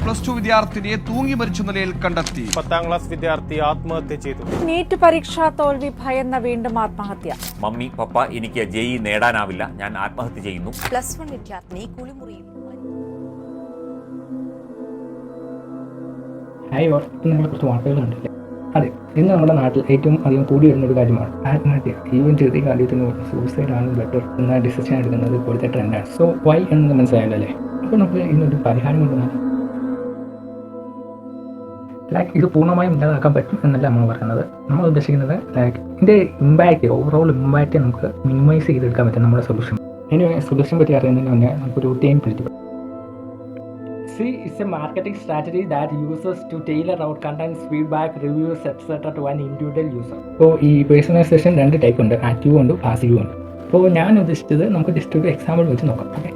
+2 വിദ്യാർത്ഥിനിയെ തൂങ്ങി മരിച്ച നിലയിൽ കണ്ടെത്തി. 10ാം ക്ലാസ് വിദ്യാർത്ഥി ആത്മഹത്യ ചെയ്തു. നീറ്റ് പരീക്ഷാ തോൽവി ഭയന്ന വീണ്ടും ആത്മഹത്യ. മമ്മി പപ്പ എനിക്ക് ജെഇ നേടാനാവില്ല, ഞാൻ ആത്മഹത്യ ചെയ്യുന്നു. +1 വിദ്യാർത്ഥിനി കുളിമുറിയിൽ. ഹായ് ഓൾ, നിങ്ങളെ കുറച്ച് വാർത്തകളുണ്ടല്ലേ? അതെ, ഇന്ന് നമ്മുടെ നാട്ടിൽ ഏറ്റവും അധികം കൂടി വരുന്ന ഒരു കാര്യമാണ് ആത്മഹത്യ. ഈവൻ ചെറിയ കാര്യത്തിന് സൂസൈഡാണ് ബെറ്റർ എന്ന ഡിസിഷൻ എടുക്കുന്നത് ഇപ്പോഴത്തെ ട്രെൻഡാണ്. സോ വൈ എന്ന് മനസ്സിലായല്ലോ അല്ലേ? അപ്പോൾ നമുക്ക് ഇതിനൊരു പരിഹാരം കൊണ്ടുവന്നാൽ ഇത് പൂർണ്ണമായും ഇല്ലാതാക്കാൻ പറ്റും എന്നല്ല നമ്മൾ പറയുന്നത്. നമ്മൾ ഉദ്ദേശിക്കുന്നത് ഇതിൻ്റെ ഇമ്പാക്റ്റ്, ഓവറോൾ ഇമ്പാക്റ്റ് നമുക്ക് മിനിമൈസ് ചെയ്തെടുക്കാൻ പറ്റും നമ്മുടെ സൊല്യൂഷൻ. ഇനി സൊല്യൂഷൻ പറ്റി അറിയുന്നതിന് മുന്നേ നമുക്കൊരു ടൈം പിടിച്ചു. See, it's a marketing strategy that uses to tailor out contents, feedback, reviews, etc. to an individual user. അപ്പോൾ ഈ പേഴ്സണലൈസേഷൻ 2 ടൈപ്പ് ഉണ്ട്, ആക്റ്റീവും ഉണ്ട് പാസീവും ഉണ്ട്. അപ്പോൾ ഞാൻ ഉദ്ദേശിച്ചത് നമുക്ക് ജസ്റ്റ് ഒരു എക്സാമ്പിൾ വെച്ച് നോക്കാം. ഓക്കെ,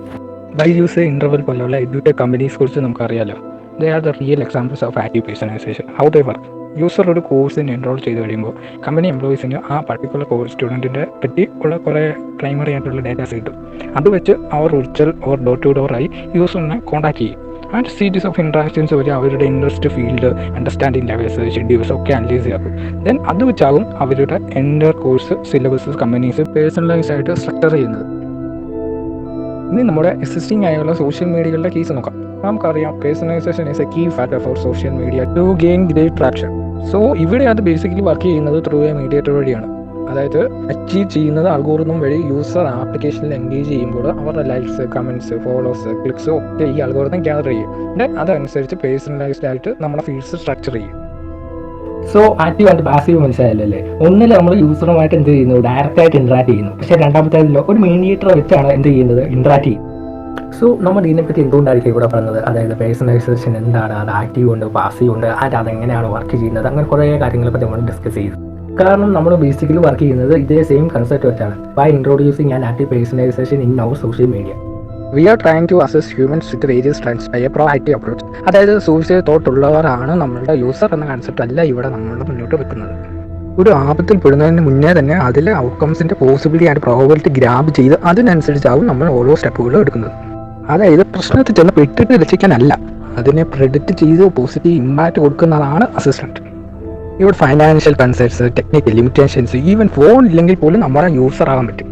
ബൈജൂസ്, ഇന്റർവെൽ പോലുള്ള എഡ്യൂടെക് കമ്പനീസ് കുറിച്ച് നമുക്കറിയാലോ. They are the real examples of active personalisation. How they work? User ഒരു കോഴ്സിന് എൻറോൾ ചെയ്ത് കഴിയുമ്പോൾ കമ്പനി എംപ്ലോയീസിന് ആ പർട്ടിക്കുലർ കോഴ്സ് സ്റ്റുഡൻറ്റിൻ്റെ പറ്റി ഉള്ള കുറേ പ്രൈമറി ആയിട്ടുള്ള ഡേറ്റാസ് കിട്ടും. അത് വെച്ച് അവർ virtual or door to door ആയി യൂസറിനെ കോൺടാക്ട് ചെയ്യും. ആൻഡ് സീരീസ് ഓഫ് ഇൻട്രാക്ഷൻസ് വഴി അവരുടെ interest field, understanding levels, schedules ഒക്കെ അനലൈസ് ചെയ്യാക്കും. ദെൻ അത് വെച്ചാകും അവരുടെ entire course syllabus companies personalise ആയിട്ട് സ്ട്രക്ചർ ചെയ്യുന്നത്. ഇനി നമ്മുടെ എക്സിസ്റ്റിംഗ് ആയുള്ള സോഷ്യൽ മീഡിയകളുടെ കേസ് നോക്കാം. നമുക്കറിയാം personalization is a key factor for social media to gain great traction. So ഇവിടെ അത് ബേസിക്കലി വർക്ക് ചെയ്യുന്നത് ത്രൂ എ മീഡിയേറ്റർ വഴിയാണ്. അതായത് അച്ചീവ് ചെയ്യുന്നത് അൽഗോറിതം വഴി യൂസർ ആപ്ലിക്കേഷനിൽ എൻഗേജ് ചെയ്യുമ്പോൾ അവരുടെ ലൈക്സ്, കമൻറ്റ്സ്, ഫോളോസ്, ക്ലിക്സ് ഒക്കെ ഈ അൽഗോറിതം ഗ്യാദർ ചെയ്യും. അതനുസരിച്ച് പേഴ്സണലൈസ്ഡ് ആയിട്ട് നമ്മുടെ ഫീഡ്സ് സ്ട്രക്ചർ ചെയ്യും. സോ ആക്റ്റീവ് ആൻഡ് പാസീവ് മനസ്സിലായല്ലോ അല്ലേ? ഒന്നിൽ നമ്മൾ യൂസറുമായിട്ട് എന്ത് ചെയ്യുന്നു, ഡയറക്റ്റ് ആയിട്ട് ഇൻട്രാക്ട് ചെയ്യുന്നു. പക്ഷേ രണ്ടാമത്തേതിലോ ഒരു മീഡിയേറ്റർ വെച്ചാണ് എന്ത് ചെയ്യുന്നത്, ഇൻട്രാക്ട് ചെയ്യുന്നത്. സോ നമ്മൾ ഇതിനെപ്പറ്റി എന്തുകൊണ്ടായിരിക്കും ഇവിടെ പറഞ്ഞത്? അതായത് പേഴ്സണലൈസേഷൻ എന്താണ്, അത് ആക്റ്റീവ് ഉണ്ട്, പാസീവ് ഉണ്ട്, അതെങ്ങനെയാണ് വർക്ക് ചെയ്യുന്നത്, അങ്ങനെ കുറേ കാര്യങ്ങളെ പറ്റി നമ്മൾ ഡിസ്കസ് ചെയ്തു. കാരണം നമ്മൾ ബേസിക്കലി വർക്ക് ചെയ്യുന്നത് ഇതേ സെയിം കൺസെപ്റ്റ് വെച്ചാണ്. By introducing an active personalisation in our social media we are trying to assess humans with various trends by a proactive approach. അതായത് സൂസൈഡ് തോട്ട് ഉള്ളവരാണ് നമ്മളുടെ യൂസർ എന്ന കൺസെപ്റ്റ് അല്ല ഇവിടെ നമ്മളുടെ മുന്നോട്ട് വെക്കുന്നത്. ഒരു ആപത്തിൽ പെടുന്നതിന് മുന്നേ തന്നെ അതിലെ ഔട്ട്കംസിൻ്റെ പോസിബിലിറ്റി ആൻഡ് പ്രോബബിലിറ്റി ഗ്രാബ് ചെയ്ത് അതിനനുസരിച്ചാവും നമ്മൾ ഓരോ സ്റ്റെപ്പുകളും എടുക്കുന്നത്. അതായത് പ്രശ്നത്തിൽ ചെന്ന് പെട്ടിട്ട് രക്ഷിക്കാനല്ല, അതിനെ പ്രെഡിക്റ്റ് ചെയ്ത് പോസിറ്റീവ് ഇമ്പാക്റ്റ് കൊടുക്കുന്നതാണ് അസിസ്റ്റൻറ്റ്. ഇവിടെ financial concepts, technical limitations, even phone ഇല്ലെങ്കിൽ പോലും നമ്മുടെ യൂസർ ആകാൻ പറ്റും.